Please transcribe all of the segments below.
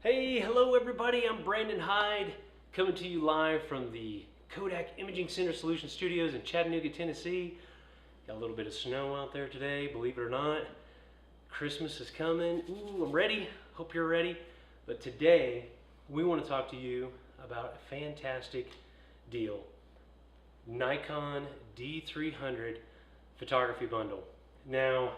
Hey, hello everybody, I'm Brandon Hyde, coming to you live from the Kodak Imaging Center Solution Studios in Chattanooga, Tennessee. Got a little bit of snow out there today, believe it or not. Christmas is coming. Ooh, I'm ready. Hope you're ready. But today, we want to talk to you about a fantastic deal. Nikon D300 photography bundle. Now,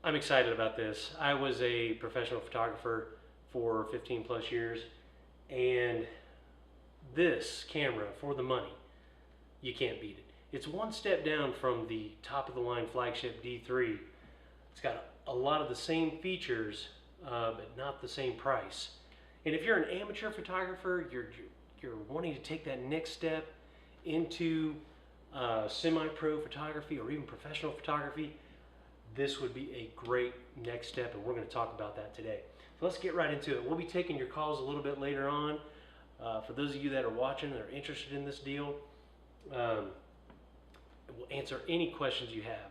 I'm excited about this. I was a professional photographer for 15 plus years, and this camera, for the money, you can't beat it. It's one step down from the top of the line flagship D3. It's got a lot of the same features, but not the same price. And if you're an amateur photographer, you're wanting to take that next step into semi-pro photography or even professional photography, this would be a great next step, and we're going to talk about that today. So let's get right into it. We'll be taking your calls a little bit later on. For those of you that are watching and are interested in this deal, we'll answer any questions you have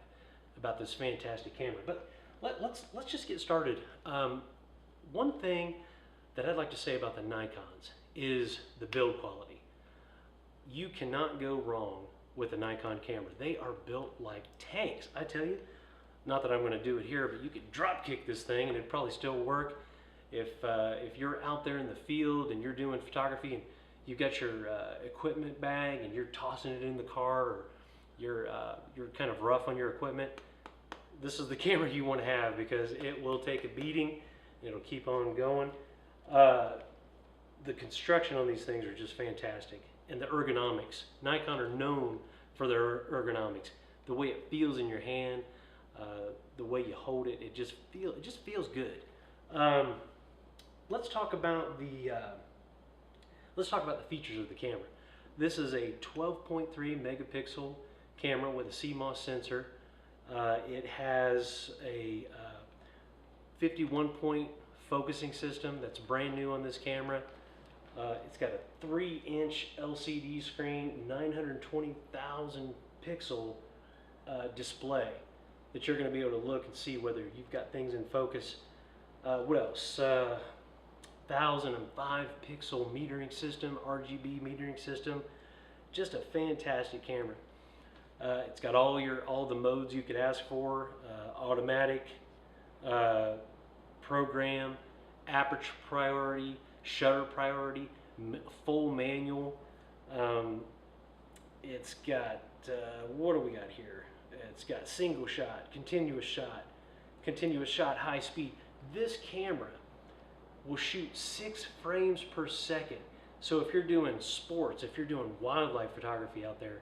about this fantastic camera. But let's just get started. One thing that I'd like to say about the Nikons is the build quality. You cannot go wrong with a Nikon camera. They are built like tanks, I tell you. Not that I'm going to do it here, but you could drop kick this thing and it'd probably still work. If you're out there in the field and you're doing photography and you've got your equipment bag and you're tossing it in the car, or you're kind of rough on your equipment, this is the camera you want to have, because it will take a beating. It'll keep on going. The construction on these things are just fantastic, and the ergonomics. Nikon are known for their ergonomics. The way it feels in your hand, the way you hold it, it just feels good. Let's talk about the features of the camera. This is a 12.3 megapixel camera with a CMOS sensor. It has a 51-point focusing system that's brand new on this camera. It's got a 3-inch LCD screen, 920,000 pixel display that you're going to be able to look and see whether you've got things in focus. What else? 1005 pixel metering system, RGB metering system. Just a fantastic camera. It's got all the modes you could ask for: automatic, program, aperture priority, shutter priority, full manual. It's got what do we got here? It's got single shot, continuous shot, high speed. This camera will shoot 6 frames per second. So if you're doing sports, if you're doing wildlife photography out there,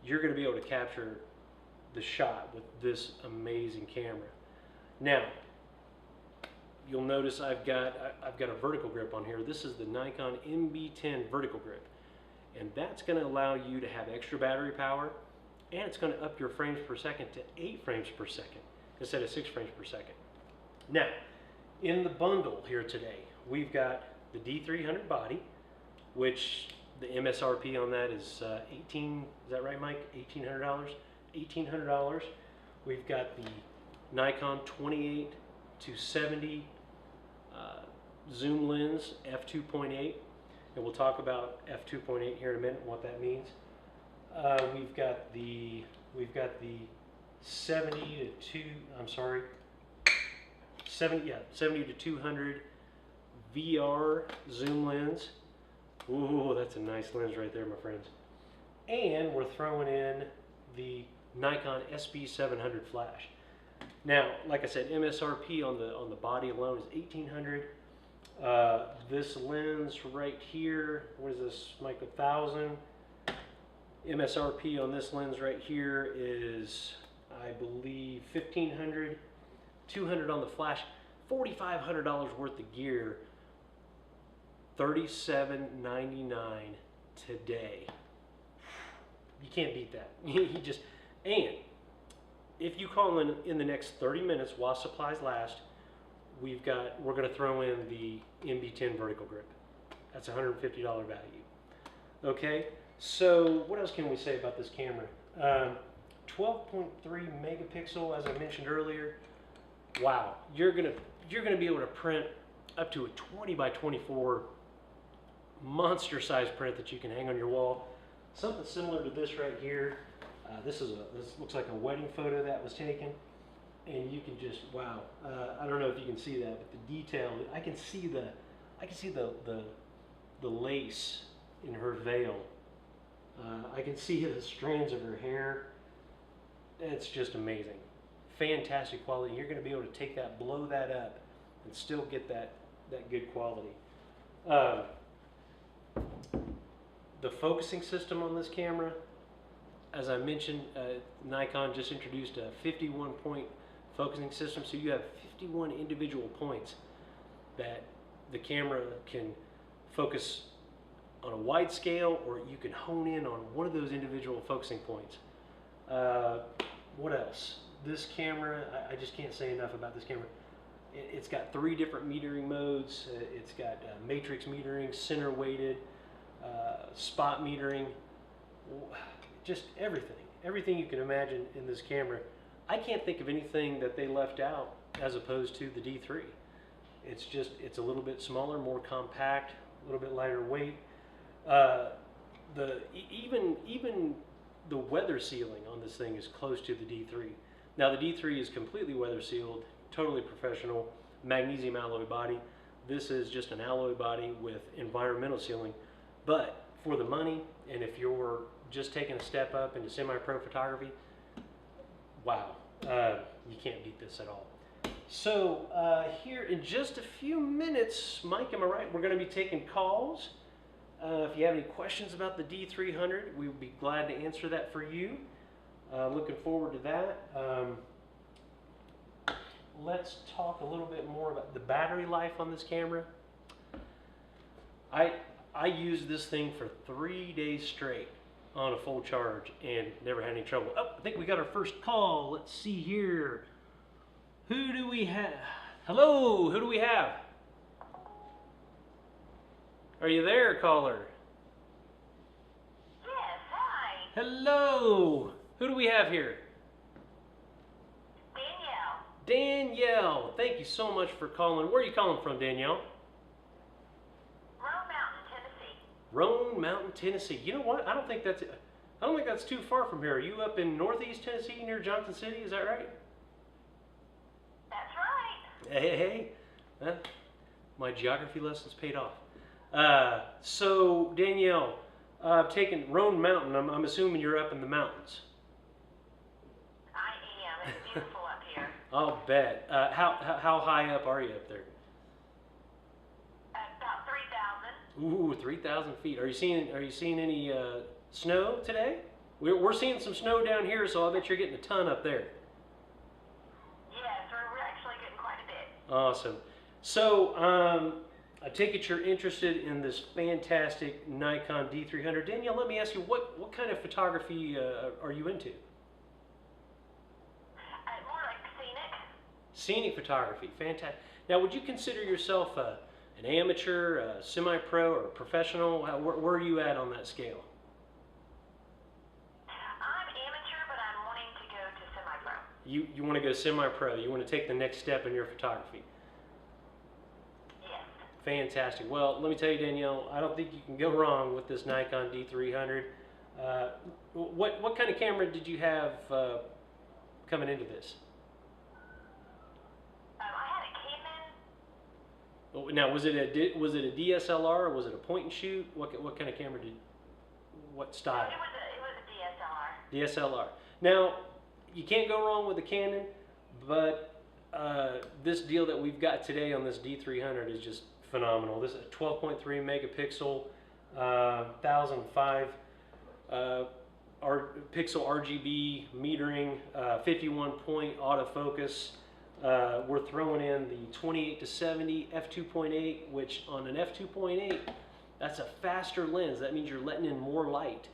you're going to be able to capture the shot with this amazing camera. Now, you'll notice I've got a vertical grip on here. This is the Nikon MB10 vertical grip, and that's going to allow you to have extra battery power, and it's going to up your frames per second to 8 frames per second instead of 6 frames per second. Now, in the bundle here today, we've got the D300 body, which the MSRP on that is is that right, Mike? $1,800? $1,800. We've got the Nikon 28 to 70 zoom lens, f2.8, and we'll talk about f2.8 here in a minute and what that means. We've got the 70 to 200 VR zoom lens. Ooh, that's a nice lens right there, my friends. And we're throwing in the Nikon SB700 flash. Now, like I said, MSRP on the body alone is $1,800. This lens right here, what is this, Mike? 1,000. MSRP on this lens right here is, I believe, $1,500. $200 on the flash, $4,500 worth of gear, $37.99 today. You can't beat that. And if you call in the next 30 minutes while supplies last, we're going to throw in the MB10 vertical grip. That's $150 value. Okay, so what else can we say about this camera? 12.3 megapixel, as I mentioned earlier. Wow, you're gonna be able to print up to a 20 by 24 monster size print that you can hang on your wall. Something similar to this right here. This looks like a wedding photo that was taken, and you can just, wow. I don't know if you can see that, but the detail, I can see the lace in her veil. I can see the strands of her hair. It's just amazing. Fantastic quality. You're going to be able to take that, blow that up, and still get that good quality. The focusing system on this camera, as I mentioned, Nikon just introduced a 51-point focusing system, so you have 51 individual points that the camera can focus on a wide scale, or you can hone in on one of those individual focusing points. What else? This camera, I just can't say enough about this camera. It's got 3 different metering modes. It's got matrix metering, center weighted, spot metering, just everything you can imagine in this camera. I can't think of anything that they left out as opposed to the D3. It's a little bit smaller, more compact, a little bit lighter weight. Even the weather sealing on this thing is close to the D3. Now the D3 is completely weather sealed, totally professional, magnesium alloy body. This is just an alloy body with environmental sealing. But for the money, and if you're just taking a step up into semi-pro photography, wow, you can't beat this at all. So here in just a few minutes, Mike, am I right? We're going to be taking calls. If you have any questions about the D300, we would be glad to answer that for you. Looking forward to that. Let's talk a little bit more about the battery life on this camera. I used this thing for 3 days straight on a full charge and never had any trouble. Oh, I think we got our first call. Let's see here. Who do we have? Hello, who do we have? Are you there, caller? Yes, hi. Hello. Who do we have here? Danielle. Danielle. Thank you so much for calling. Where are you calling from, Danielle? Roan Mountain, Tennessee. Roan Mountain, Tennessee. You know what? I don't think that's too far from here. Are you up in Northeast Tennessee near Johnson City? Is that right? That's right. Hey. My geography lessons paid off. So Danielle, taking Roan Mountain, I'm assuming you're up in the mountains. I am. It's beautiful up here. I'll bet. How high up are you up there? About 3,000. Ooh, 3,000 feet. Are you seeing any snow today? We're seeing some snow down here, so I bet you're getting a ton up there. Yes, we're actually getting quite a bit. Awesome. So I take it you're interested in this fantastic Nikon D300. Danielle, let me ask you, what kind of photography are you into? More like scenic. Scenic photography, fantastic. Now, would you consider yourself an amateur, a semi-pro, or a professional? Where are you at on that scale? I'm amateur, but I'm wanting to go to semi-pro. You want to go semi-pro. You want to take the next step in your photography. Yes. Fantastic. Well, let me tell you, Danielle, I don't think you can go wrong with this Nikon D300. What kind of camera did you have coming into this? I had a Canon. Now, was it a DSLR or was it a point and shoot? What kind of camera what style? It was a DSLR. DSLR. Now, you can't go wrong with a Canon, but this deal that we've got today on this D300 is just phenomenal. This is a 12.3 megapixel, 1005 pixel RGB metering, 51-point autofocus. We're throwing in the 28-70 f2.8, which on an f2.8, that's a faster lens. That means you're letting in more light.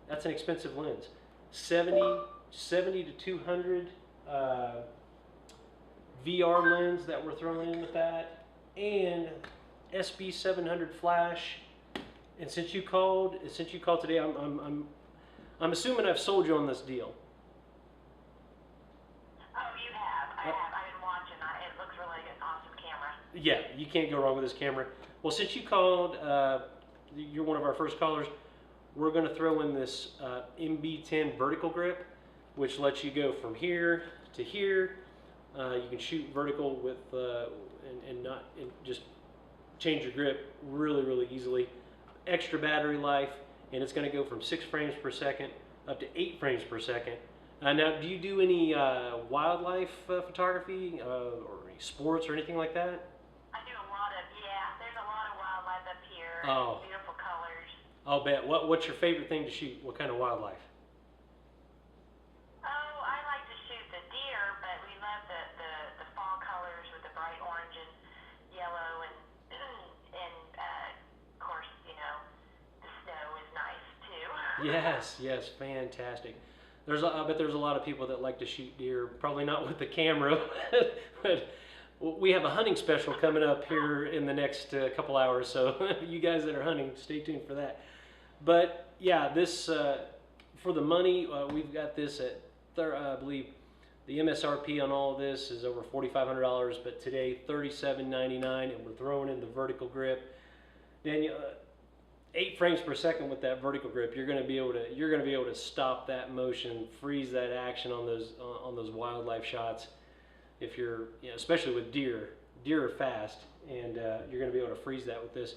That's an expensive lens. 70 to 200 VR lens that we're throwing in with that, and SB 700 flash. And since you called today, I'm assuming I've sold you on this deal. Oh, you have. I have. I've been watching. It looks really an awesome camera. Yeah, you can't go wrong with this camera. Well, since you called, you're one of our first callers, we're going to throw in this MB10 vertical grip, which lets you go from here to here. You can shoot vertical with and just change your grip really easily. Extra battery life, and it's going to go from 6 frames per second up to 8 frames per second. Now, do you do any wildlife photography or any sports or anything like that? I do a lot of, yeah, there's a lot of wildlife up here. Oh. Beautiful colors. I'll bet. What's your favorite thing to shoot? What kind of wildlife? Oh, I like to shoot the deer, but we love the fall colors with the bright orange and yellow and of course, you know, the snow is nice too. Yes, fantastic. I bet there's a lot of people that like to shoot deer, probably not with the camera, but we have a hunting special coming up here in the next couple hours, so you guys that are hunting, stay tuned for that. But yeah, this, for the money, we've got this at, I believe, the MSRP on all of this is over $4,500, but today $37.99, and we're throwing in the vertical grip. Daniel, 8 frames per second with that vertical grip, you're going to be able to stop that motion, freeze that action on those wildlife shots. If you're, especially with deer are fast, and you're going to be able to freeze that with this.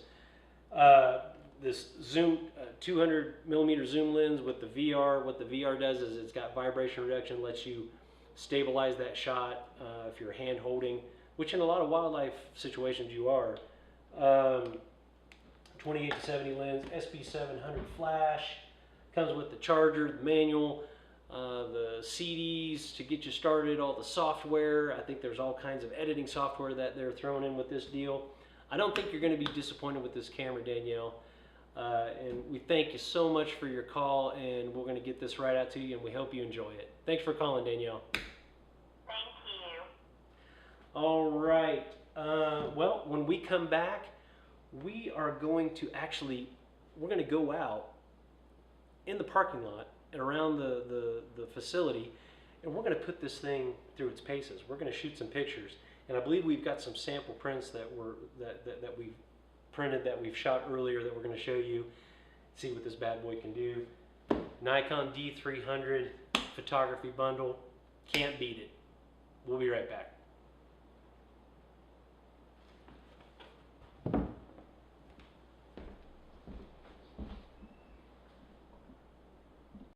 This zoom, 200 millimeter zoom lens with the VR. What the VR does is it's got vibration reduction, lets you stabilize that shot if you're hand holding, which in a lot of wildlife situations you are. 28 to 70 lens, SP700 flash, comes with the charger, the manual, the CDs to get you started, all the software. I think there's all kinds of editing software that they're throwing in with this deal. I don't think you're going to be disappointed with this camera, Danielle. And we thank you so much for your call, and we're going to get this right out to you, and we hope you enjoy it. Thanks for calling, Danielle. Thank you. All right. Well, when we come back, we are going to we're going to go out in the parking lot and around the facility, and we're going to put this thing through its paces. We're going to shoot some pictures, and I believe we've got some sample prints that we've printed, that we've shot earlier, that we're going to show you, see what this bad boy can do. Nikon D300 photography bundle, can't beat it. We'll be right back.